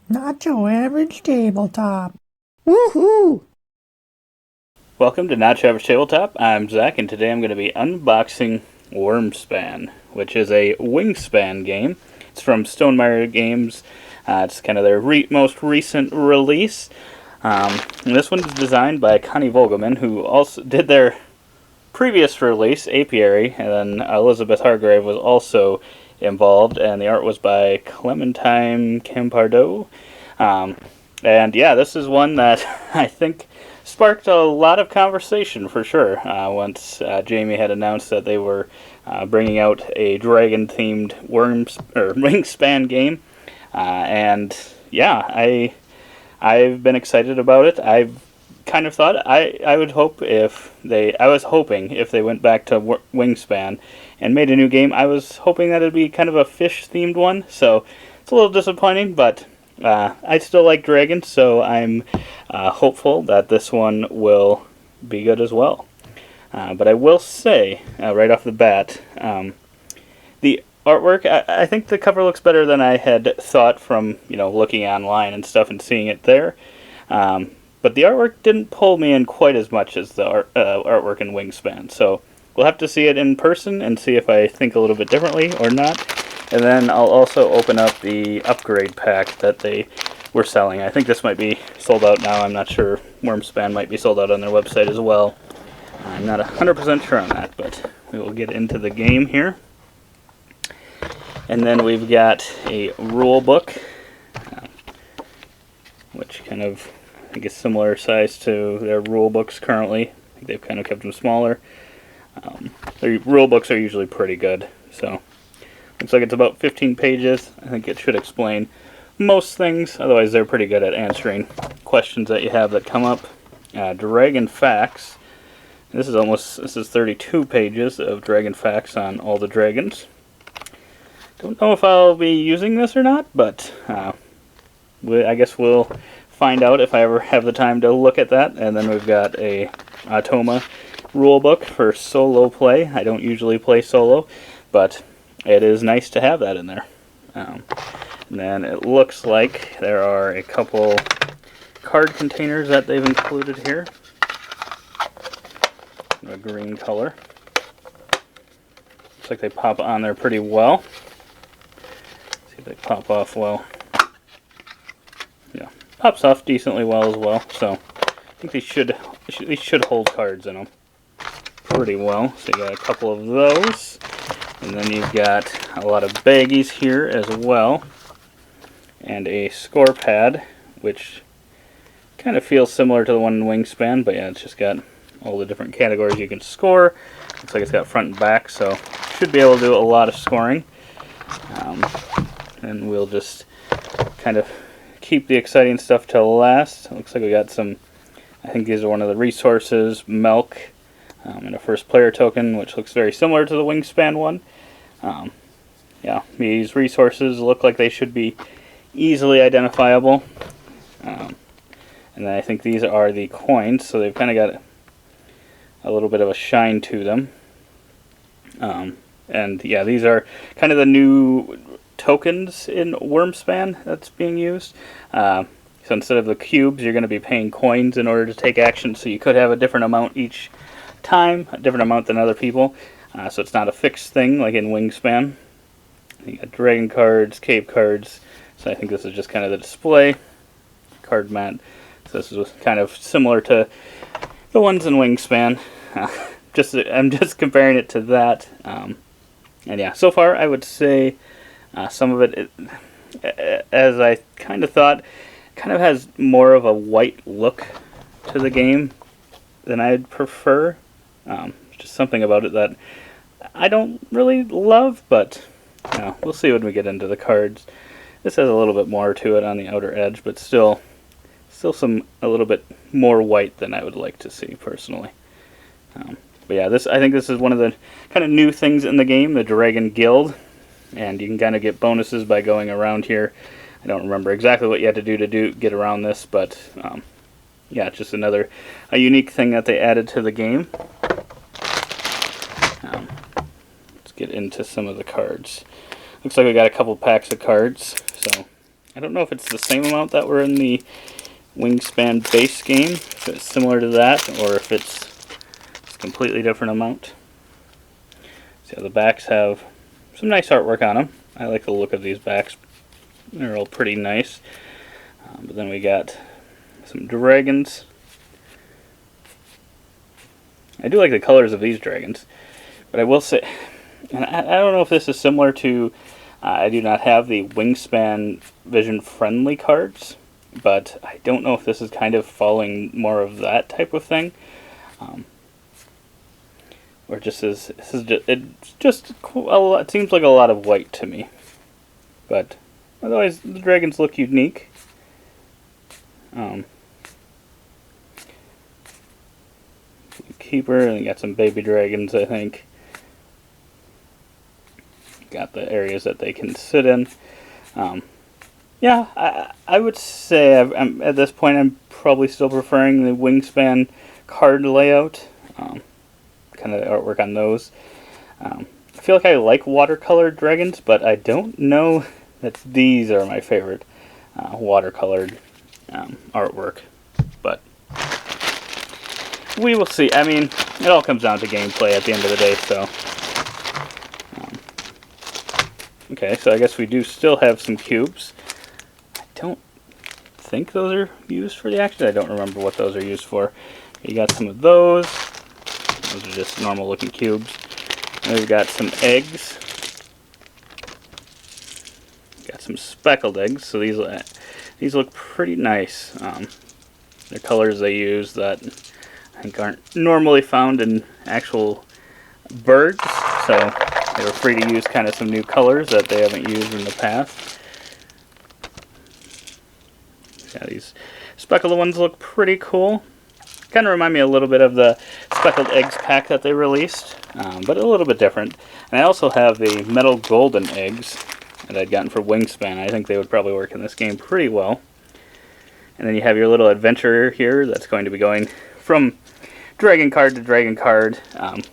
Not your average tabletop. Woohoo! Welcome to Not Your Average Tabletop. I'm Zach, and today I'm going to be unboxing Wyrmspan, which is a Wingspan game. It's from Stonemaier Games. It's kind of their most recent release. And this one is designed by Connie Vogelman, who also did their previous release, Apiary, and then Elizabeth Hargrave was also involved, and the art was by Clementine Campardo. And yeah, this is one that I think sparked a lot of conversation for sure. Once Jamie had announced that they were bringing out a dragon-themed Wingspan game, and yeah, I've been excited about it. I've kind of thought I would hope I was hoping if they went back to Wingspan and made a new game, I was hoping that it'd be kind of a fish-themed one. So it's a little disappointing, but I still like dragons, so I'm hopeful that this one will be good as well. But I will say, right off the bat, the artwork, I think the cover looks better than I had thought from, looking online and stuff and seeing it there. But the artwork didn't pull me in quite as much as the artwork in Wingspan. So we'll have to see it in person and see if I think a little bit differently or not. And then I'll also open up the upgrade pack that they were selling. I think this might be sold out now. I'm not sure. Wyrmspan might be sold out on their website as well. I'm not 100% sure on that, but we will get into the game here. And then we've got a rule book, which kind of, I think, is similar size to their rule books currently. I think they've kind of kept them smaller. Their rule books are usually pretty good, so looks like it's about 15 pages. I think it should explain most things. Otherwise, they're pretty good at answering questions that you have that come up. Dragon facts. This is 32 pages of dragon facts on all the dragons. Don't know if I'll be using this or not, but I guess we'll find out if I ever have the time to look at that. And then we've got a Automa rulebook for solo play. I don't usually play solo, but it is nice to have that in there. And then it looks like there are a couple card containers that they've included here. A green color. Looks like they pop on there pretty well. See if they pop off well. Yeah, pops off decently well as well. So I think these should hold cards in them pretty well. So you got a couple of those. And then you've got a lot of baggies here as well. And a score pad, which kind of feels similar to the one in Wingspan, but yeah, it's just got all the different categories you can score. Looks like it's got front and back, so should be able to do a lot of scoring. And we'll just kind of keep the exciting stuff till last. Looks like we got some, I think these are one of the resources, milk, and a first player token, which looks very similar to the Wingspan one. Yeah, these resources look like they should be easily identifiable. And then I think these are the coins, so they've kind of got a little bit of a shine to them. And yeah, these are kind of the new tokens in Wyrmspan that's being used. So instead of the cubes, you're going to be paying coins in order to take action, so you could have a different amount each time, a different amount than other people. So it's not a fixed thing like in Wingspan. You got dragon cards, cave cards, so I think this is just kind of the display card mat. So this is kind of similar to the ones in Wingspan. I'm just comparing it to that. And yeah, so far I would say some of it, as I kind of thought, kind of has more of a white look to the game than I'd prefer. Just something about it that I don't really love, but we'll see when we get into the cards. This has a little bit more to it on the outer edge, but still a little bit more white than I would like to see personally. But yeah, I think this is one of the kind of new things in the game, the Dragon Guild, and you can kind of get bonuses by going around here. I don't remember exactly what you had to do get around this, but yeah, it's just a unique thing that they added to the game. Let's get into some of the cards. Looks like we got a couple packs of cards, so I don't know if it's the same amount that were in the Wingspan base game, if it's similar to that, or if it's a completely different amount. So the backs have some nice artwork on them. I like the look of these backs. They're all pretty nice. But then we got some dragons. I do like the colors of these dragons, but I will say, and I don't know if this is similar to, I do not have the Wingspan Vision Friendly cards, but I don't know if this is kind of following more of that type of thing. Or just as, it's just a lot, it seems like a lot of white to me. But otherwise, the dragons look unique. Keeper, and you got some baby dragons, I think. Got the areas that they can sit in. Yeah, I would say at this point I'm probably still preferring the Wingspan card layout. Kind of the artwork on those. I feel like I like watercolored dragons, but I don't know that these are my favorite watercolored artwork. But we will see. I mean, it all comes down to gameplay at the end of the day, so. Okay, so I guess we do still have some cubes. I don't think those are used for the action. I don't remember what those are used for. You got some of those. Those are just normal looking cubes. And we've got some eggs. Got some speckled eggs. So these look pretty nice. They're colors they use that I think aren't normally found in actual birds. So they were free to use kind of some new colors that they haven't used in the past. Yeah, these speckled ones look pretty cool. Kind of remind me a little bit of the speckled eggs pack that they released, but a little bit different. And I also have the metal golden eggs that I'd gotten for Wingspan. I think they would probably work in this game pretty well. And then you have your little adventurer here that's going to be going from dragon card to dragon card,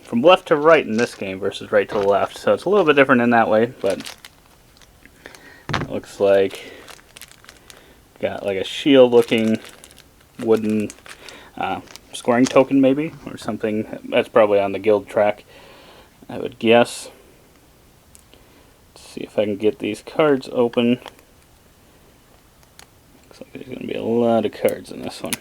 from left to right in this game versus right to left. So it's a little bit different in that way, but it looks like got like a shield looking wooden scoring token maybe, or something. That's probably on the guild track, I would guess. Let's see if I can get these cards open. Looks like there's going to be a lot of cards in this one.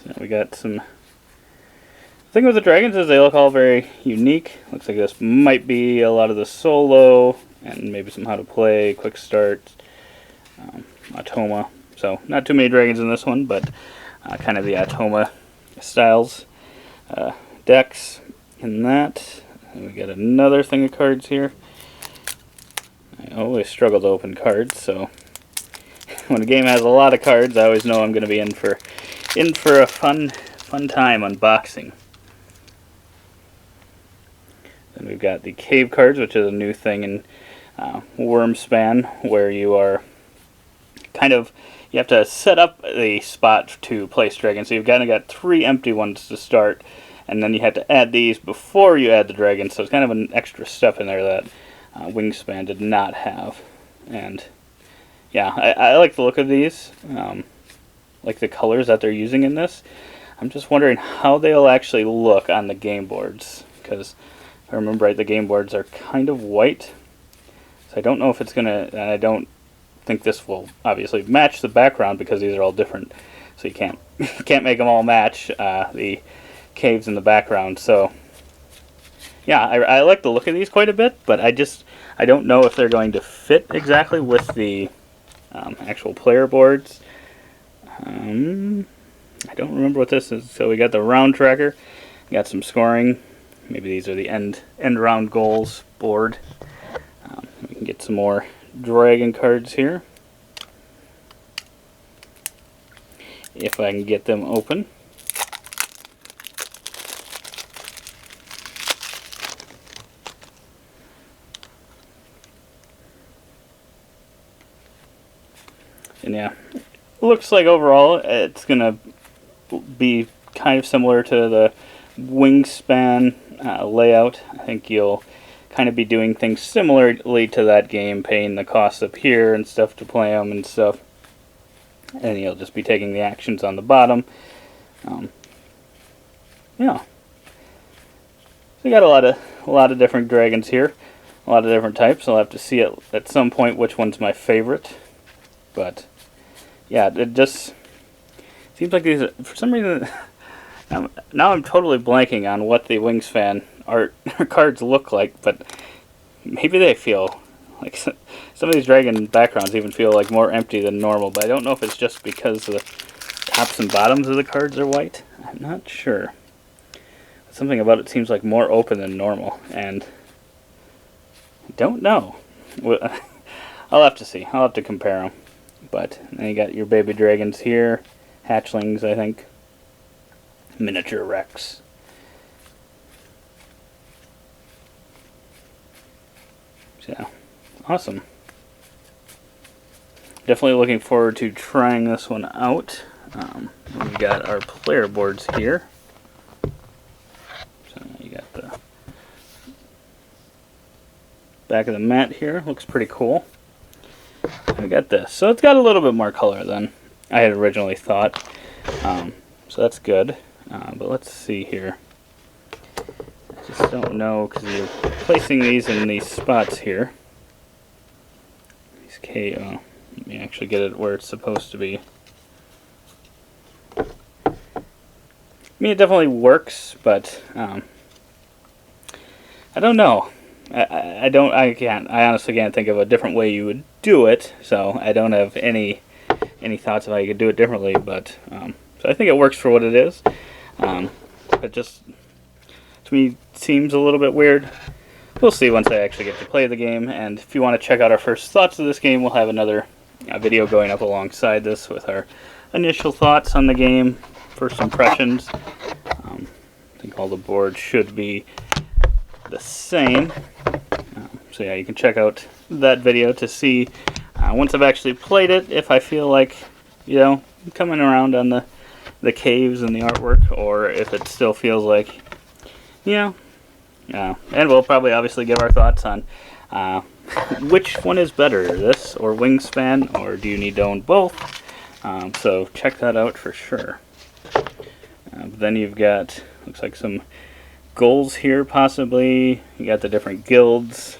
So we got some. The thing with the dragons is they look all very unique. Looks like this might be a lot of the solo, and maybe some how to play, quick start, Atoma. So not too many dragons in this one, but kind of the Atoma styles decks in that. And we got another thing of cards here. I always struggle to open cards, so when a game has a lot of cards, I always know I'm going to be in for a fun time unboxing. Then we've got the cave cards, which is a new thing in Wyrmspan, where you are you have to set up a spot to place dragons. So you've kind of got 3 empty ones to start, and then you have to add these before you add the dragons. So it's kind of an extra step in there that Wingspan did not have. And yeah, I like the look of these, like the colors that they're using in this. I'm just wondering how they'll actually look on the game boards, because if I remember right, the game boards are kind of white. So I don't know if it's gonna, and I don't think this will obviously match the background because these are all different. So you can't make them all match the caves in the background. So yeah, I like the look of these quite a bit, but I don't know if they're going to fit exactly with the actual player boards. I don't remember what this is. So we got the round tracker, got some scoring. Maybe these are the end round goals board. We can get some more dragon cards here, if I can get them open. And yeah, looks like overall it's gonna be kind of similar to the Wingspan layout. I think you'll kind of be doing things similarly to that game, paying the cost up here and stuff to play them and stuff. And you'll just be taking the actions on the bottom. Yeah. So you got a lot of different dragons here, a lot of different types. I'll have to see at some point which one's my favorite. But yeah, it just seems like these, for some reason, now I'm totally blanking on what the Wingspan art cards look like, but maybe they feel like some of these dragon backgrounds even feel like more empty than normal, but I don't know if it's just because the tops and bottoms of the cards are white. I'm not sure. Something about it seems like more open than normal, and I don't know. I'll have to see. I'll have to compare them. But then you got your baby dragons here, hatchlings, I think, miniature Rex. So, awesome. Definitely looking forward to trying this one out. We got our player boards here. So you got the back of the mat here. Looks pretty cool. We got this. So it's got a little bit more color than I had originally thought. So that's good. But let's see here. I just don't know because you're placing these in these spots here. These KO. Let me actually get it where it's supposed to be. I mean, it definitely works, but I don't know. I honestly can't think of a different way you would do it. So I don't have any thoughts of how you could do it differently. But so I think it works for what it is. It just to me seems a little bit weird. We'll see once I actually get to play the game. And if you want to check out our first thoughts of this game, we'll have another video going up alongside this with our initial thoughts on the game, first impressions. I think all the boards should be the same. So yeah, you can check out that video to see once I've actually played it, if I feel like, you know, coming around on the caves and the artwork, or if it still feels like, you know, and we'll probably obviously give our thoughts on which one is better, this or Wingspan, or do you need to own both? So check that out for sure. Then you've got, looks like some goals here possibly. You got the different guilds,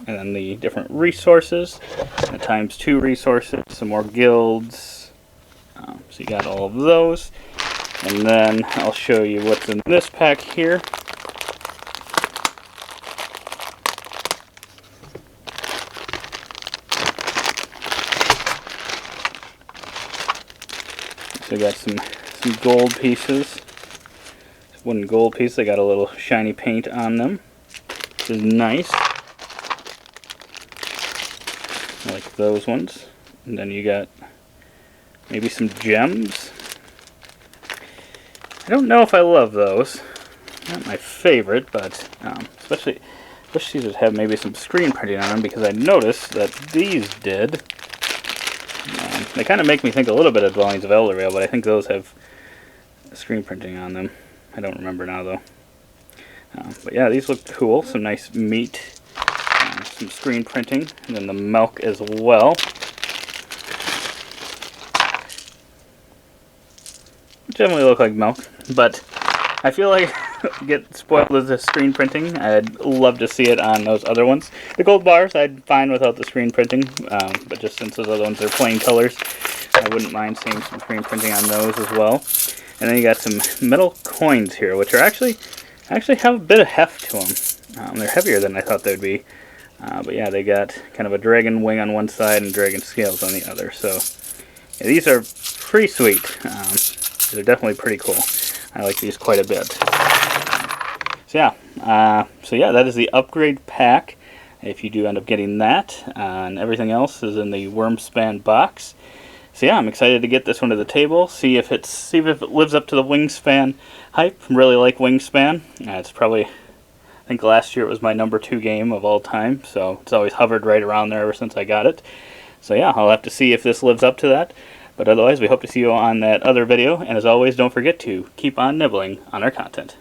and then the different resources, the ×2 resources, some more guilds. So you got all of those. And then I'll show you what's in this pack here. So we got some gold pieces. Wooden gold piece. They got a little shiny paint on them, which is nice. I like those ones. And then you got maybe some gems. I don't know if I love those. Not my favorite, but especially these that have maybe some screen printing on them, because I noticed that these did. They kind of make me think a little bit of Dwellings of Eldervale, but I think those have screen printing on them. I don't remember now, though. But yeah, these look cool. Some nice meat, some screen printing, and then the milk as well. Generally look like milk, but I feel like get spoiled with the screen printing. I'd love to see it on those other ones. The gold bars, I'd fine without the screen printing, but just since those other ones are plain colors, I wouldn't mind seeing some screen printing on those as well. And then you got some metal coins here, which are actually have a bit of heft to them. They're heavier than I thought they'd be. But yeah, they got kind of a dragon wing on one side and dragon scales on the other. So yeah, these are pretty sweet. They're definitely pretty cool. I like these quite a bit. So yeah, that is the upgrade pack. If you do end up getting that, and everything else is in the Wyrmspan box. So yeah, I'm excited to get this one to the table, see if it lives up to the Wingspan hype. Really like Wingspan. It's probably, I think last year it was my #2 game of all time, so it's always hovered right around there ever since I got it. So yeah, I'll have to see if this lives up to that. But otherwise, we hope to see you on that other video, and as always, don't forget to keep on nibbling on our content.